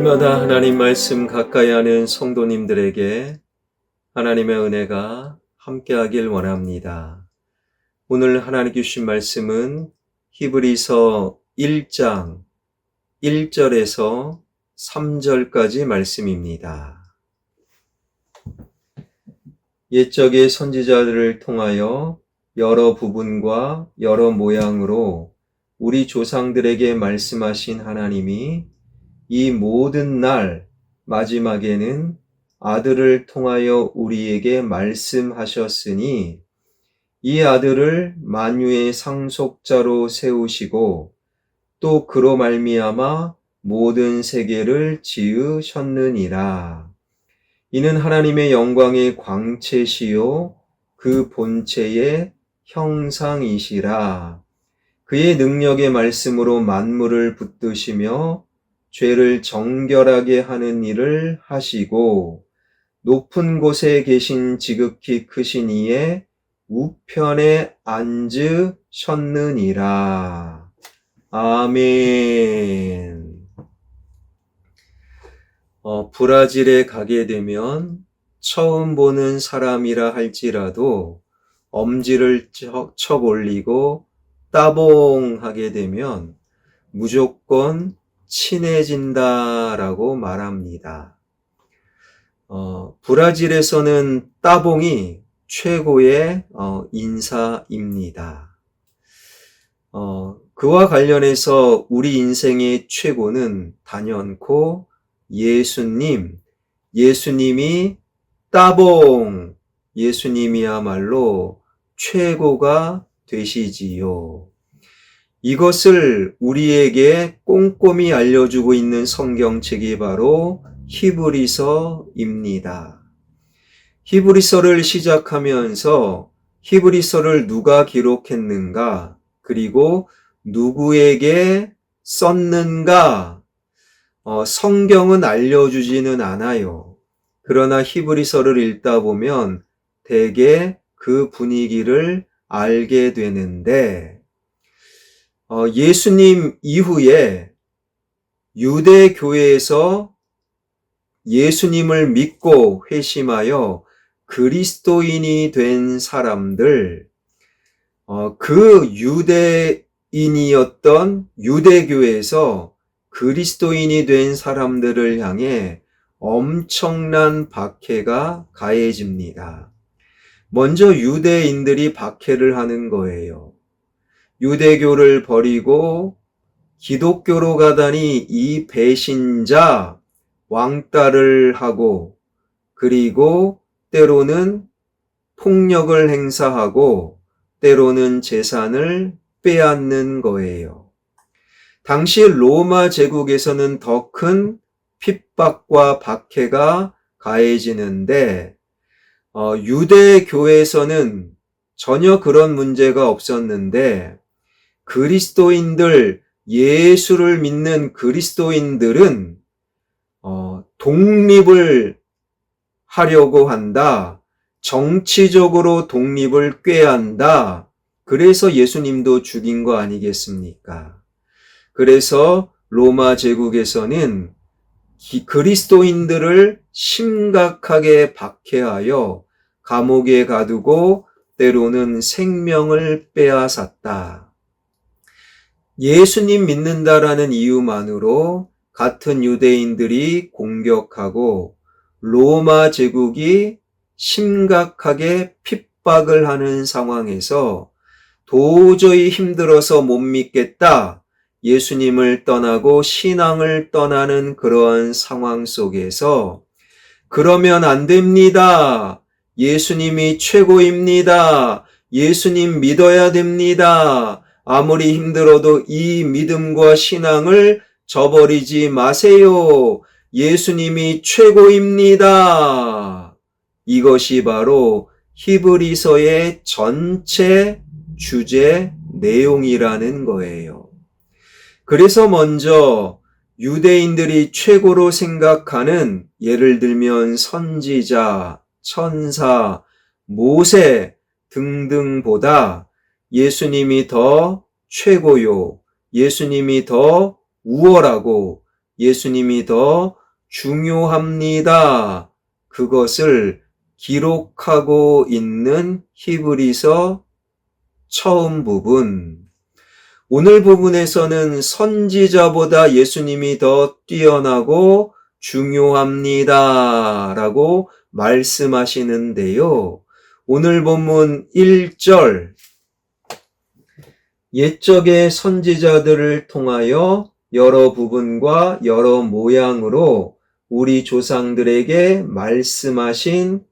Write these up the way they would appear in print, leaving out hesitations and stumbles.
날마다 하나님 말씀 가까이 하는 성도님들에게 하나님의 은혜가 함께하길 원합니다. 오늘 하나님 주신 말씀은 히브리서 1장 1절에서 3절까지 말씀입니다. 옛적의 선지자들을 통하여 여러 부분과 여러 모양으로 우리 조상들에게 말씀하신 하나님이 이 모든 날 마지막에는 아들을 통하여 우리에게 말씀하셨으니 이 아들을 만유의 상속자로 세우시고 또 그로 말미암아 모든 세계를 지으셨느니라. 이는 하나님의 영광의 광채시요 그 본체의 형상이시라. 그의 능력의 말씀으로 만물을 붙드시며 죄를 정결하게 하는 일을 하시고 높은 곳에 계신 지극히 크신 이의 우편에 앉으셨느니라. 아멘. 브라질에 가게 되면 처음 보는 사람이라 할지라도 엄지를 척 올리고 따봉하게 되면 무조건 친해진다라고 말합니다. 브라질에서는 따봉이 최고의 인사입니다. 그와 관련해서 우리 인생의 최고는 단연코 예수님이 따봉, 예수님이야말로 최고가 되시지요. 이것을 우리에게 꼼꼼히 알려주고 있는 성경책이 바로 히브리서입니다. 히브리서를 시작하면서 히브리서를 누가 기록했는가, 그리고 누구에게 썼는가, 성경은 알려주지는 않아요. 그러나 히브리서를 읽다 보면 대개 그 분위기를 알게 되는데, 예수님 이후에 유대교회에서 예수님을 믿고 회심하여 그리스도인이 된 사람들, 그 유대인이었던 유대교회에서 그리스도인이 된 사람들을 향해 엄청난 박해가 가해집니다. 먼저 유대인들이 박해를 하는 거예요. 유대교를 버리고 기독교로 가다니 이 배신자, 왕따를 하고, 그리고 때로는 폭력을 행사하고, 때로는 재산을 빼앗는 거예요. 당시 로마 제국에서는 더 큰 핍박과 박해가 가해지는데, 유대교에서는 전혀 그런 문제가 없었는데, 그리스도인들, 예수를 믿는 그리스도인들은 독립을 하려고 한다. 정치적으로 독립을 꾀한다. 그래서 예수님도 죽인 거 아니겠습니까? 그래서 로마 제국에서는 그리스도인들을 심각하게 박해하여 감옥에 가두고 때로는 생명을 빼앗았다. 예수님 믿는다라는 이유만으로 같은 유대인들이 공격하고 로마 제국이 심각하게 핍박을 하는 상황에서 도저히 힘들어서 못 믿겠다. 예수님을 떠나고 신앙을 떠나는 그러한 상황 속에서 그러면 안 됩니다. 예수님이 최고입니다. 예수님 믿어야 됩니다. 아무리 힘들어도 이 믿음과 신앙을 저버리지 마세요. 예수님이 최고입니다. 이것이 바로 히브리서의 전체 주제 내용이라는 거예요. 그래서 먼저 유대인들이 최고로 생각하는, 예를 들면 선지자, 천사, 모세 등등보다 예수님이 더 최고요, 예수님이 더 우월하고 예수님이 더 중요합니다. 그것을 기록하고 있는 히브리서 처음 부분. 오늘 부분에서는 선지자보다 예수님이 더 뛰어나고 중요합니다. 라고 말씀하시는데요. 오늘 본문 1절. 옛적의 선지자들을 통하여 여러 부분과 여러 모양으로 우리 조상들에게 말씀하신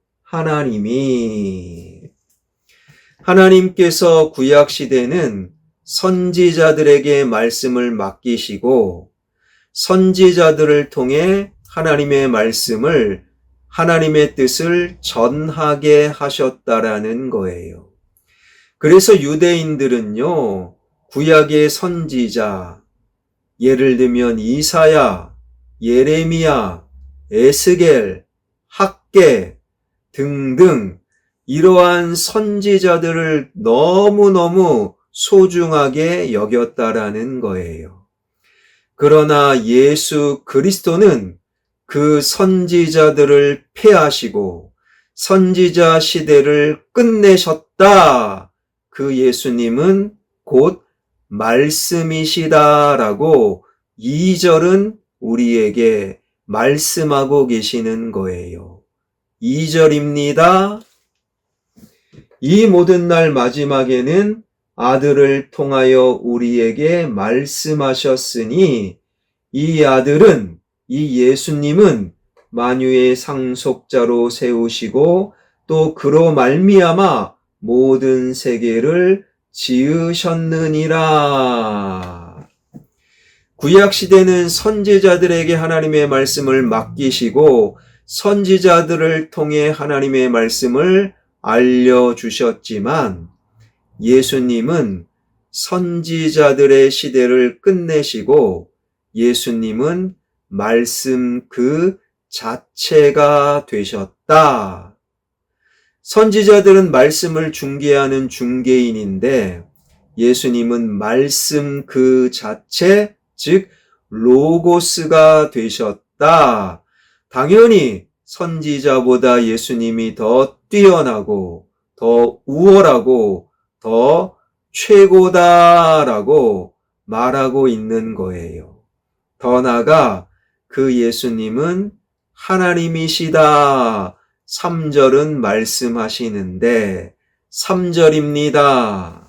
하나님께서 구약시대는 선지자들에게 말씀을 맡기시고 선지자들을 통해 하나님의 말씀을, 하나님의 뜻을 전하게 하셨다라는 거예요. 그래서 유대인들은요, 구약의 선지자, 예를 들면 이사야, 예레미야, 에스겔, 학개 등등 이러한 선지자들을 너무너무 소중하게 여겼다라는 거예요. 그러나 예수 그리스도는 그 선지자들을 폐하시고 선지자 시대를 끝내셨다. 그 예수님은 곧 말씀이시다라고 2절은 우리에게 말씀하고 계시는 거예요. 2절입니다. 이 모든 날 마지막에는 아들을 통하여 우리에게 말씀하셨으니 이 아들은, 이 예수님은 만유의 상속자로 세우시고 또 그로 말미암아 모든 세계를 지으셨느니라. 구약시대는 선지자들에게 하나님의 말씀을 맡기시고 선지자들을 통해 하나님의 말씀을 알려주셨지만 예수님은 선지자들의 시대를 끝내시고 예수님은 말씀 그 자체가 되셨다. 선지자들은 말씀을 중개하는 중개인인데 예수님은 말씀 그 자체, 즉 로고스가 되셨다. 당연히 선지자보다 예수님이 더 뛰어나고 더 우월하고 더 최고다라고 말하고 있는 거예요. 더 나아가 그 예수님은 하나님이시다. 3절은 말씀하시는데 3절입니다.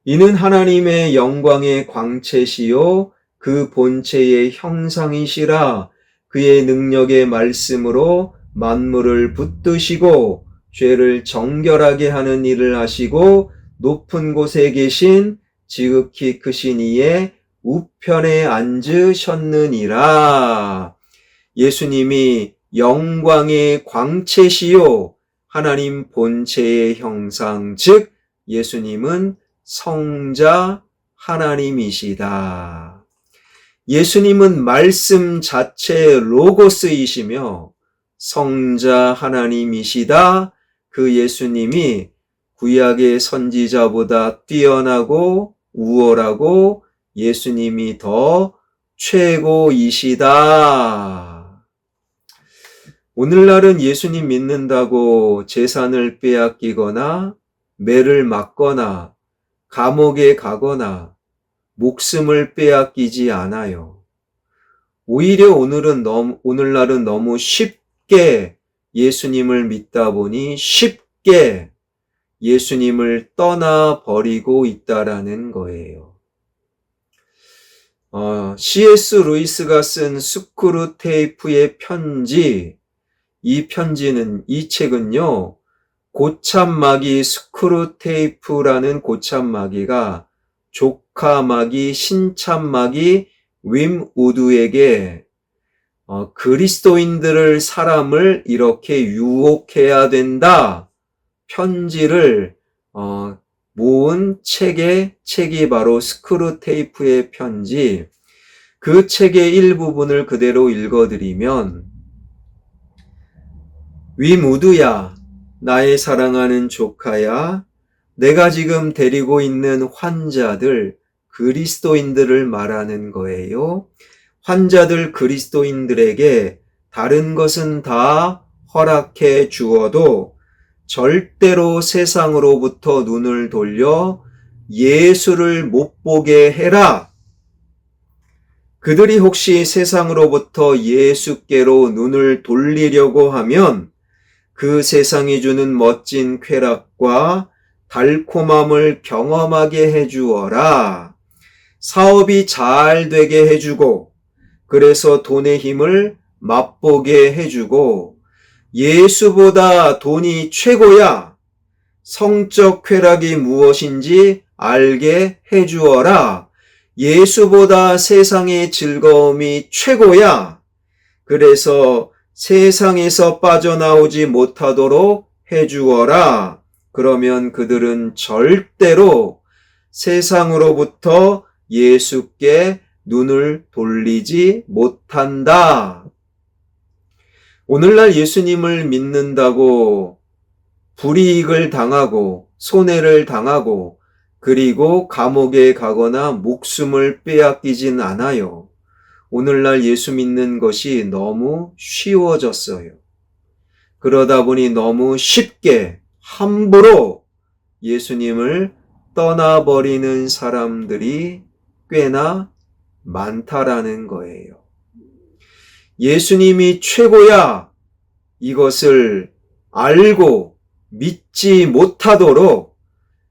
이는 하나님의 영광의 광채시요 그 본체의 형상이시라. 그의 능력의 말씀으로 만물을 붙드시고 죄를 정결하게 하는 일을 하시고 높은 곳에 계신 지극히 크신 이의 우편에 앉으셨느니라. 예수님이 영광의 광채시요 하나님 본체의 형상, 즉 예수님은 성자 하나님이시다. 예수님은 말씀 자체 로고스이시며 성자 하나님이시다. 그 예수님이 구약의 선지자보다 뛰어나고 우월하고 예수님이 더 최고이시다. 오늘날은 예수님 믿는다고 재산을 빼앗기거나 매를 맞거나 감옥에 가거나 목숨을 빼앗기지 않아요. 오히려 오늘날은 너무 쉽게 예수님을 믿다 보니 쉽게 예수님을 떠나버리고 있다라는 거예요. C.S. 루이스가 쓴 스크루테이프의 편지, 이 책은요, 고참마귀 스크루테이프라는 고참마귀가 조카마귀, 신참마귀 윈 우드에게 그리스도인들을, 사람을 이렇게 유혹해야 된다. 편지를 모은 책이 바로 스크루테이프의 편지. 그 책의 일부분을 그대로 읽어드리면, 윈 우드야, 나의 사랑하는 조카야, 내가 지금 데리고 있는 환자들, 그리스도인들을 말하는 거예요. 환자들 그리스도인들에게 다른 것은 다 허락해 주어도 절대로 세상으로부터 눈을 돌려 예수를 못 보게 해라. 그들이 혹시 세상으로부터 예수께로 눈을 돌리려고 하면 그 세상이 주는 멋진 쾌락과 달콤함을 경험하게 해주어라. 사업이 잘 되게 해주고, 그래서 돈의 힘을 맛보게 해주고, 예수보다 돈이 최고야. 성적 쾌락이 무엇인지 알게 해주어라. 예수보다 세상의 즐거움이 최고야. 그래서 세상에서 빠져나오지 못하도록 해주어라. 그러면 그들은 절대로 세상으로부터 예수께 눈을 돌리지 못한다. 오늘날 예수님을 믿는다고 불이익을 당하고 손해를 당하고 그리고 감옥에 가거나 목숨을 빼앗기진 않아요. 오늘날 예수 믿는 것이 너무 쉬워졌어요. 그러다 보니 너무 쉽게 함부로 예수님을 떠나버리는 사람들이 꽤나 많다라는 거예요. 예수님이 최고야. 이것을 알고 믿지 못하도록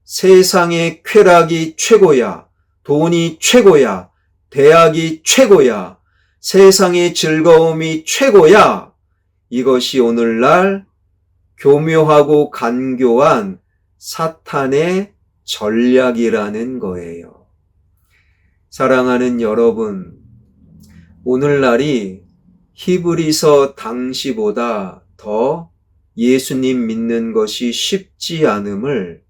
세상의 쾌락이 최고야, 돈이 최고야, 대학이 최고야, 세상의 즐거움이 최고야. 이것이 오늘날 교묘하고 간교한 사탄의 전략이라는 거예요. 사랑하는 여러분, 오늘날이 히브리서 당시보다 더 예수님 믿는 것이 쉽지 않음을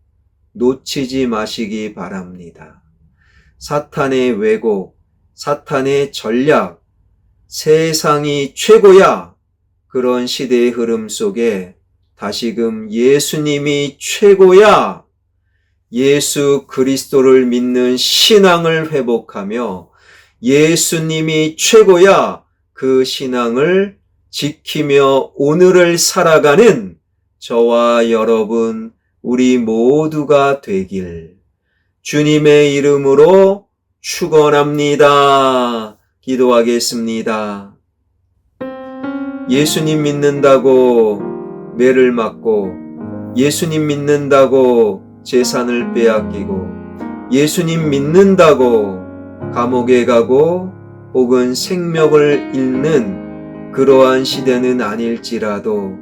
놓치지 마시기 바랍니다. 사탄의 왜곡, 사탄의 전략, 세상이 최고야. 그런 시대의 흐름 속에 다시금 예수님이 최고야. 예수 그리스도를 믿는 신앙을 회복하며 예수님이 최고야. 그 신앙을 지키며 오늘을 살아가는 저와 여러분, 우리 모두가 되길 주님의 이름으로 축원합니다. 기도하겠습니다. 예수님 믿는다고 매를 맞고, 예수님 믿는다고 재산을 빼앗기고, 예수님 믿는다고 감옥에 가고 혹은 생명을 잃는 그러한 시대는 아닐지라도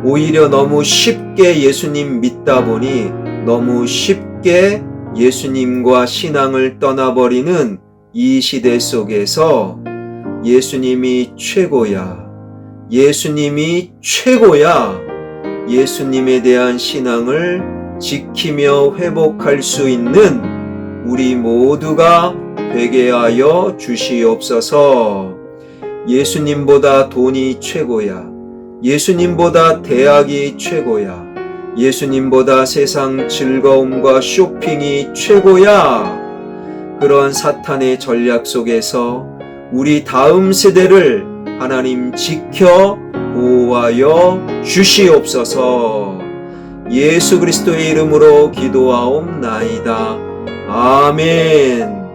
오히려 너무 쉽게 예수님 믿다 보니 너무 쉽게 예수님과 신앙을 떠나버리는 이 시대 속에서 예수님이 최고야, 예수님이 최고야, 예수님에 대한 신앙을 지키며 회복할 수 있는 우리 모두가 되게 하여 주시옵소서. 예수님보다 돈이 최고야, 예수님보다 대학이 최고야, 예수님보다 세상 즐거움과 쇼핑이 최고야. 그런 사탄의 전략 속에서 우리 다음 세대를 하나님 지켜 보호하여 주시옵소서. 예수 그리스도의 이름으로 기도하옵나이다. 아멘.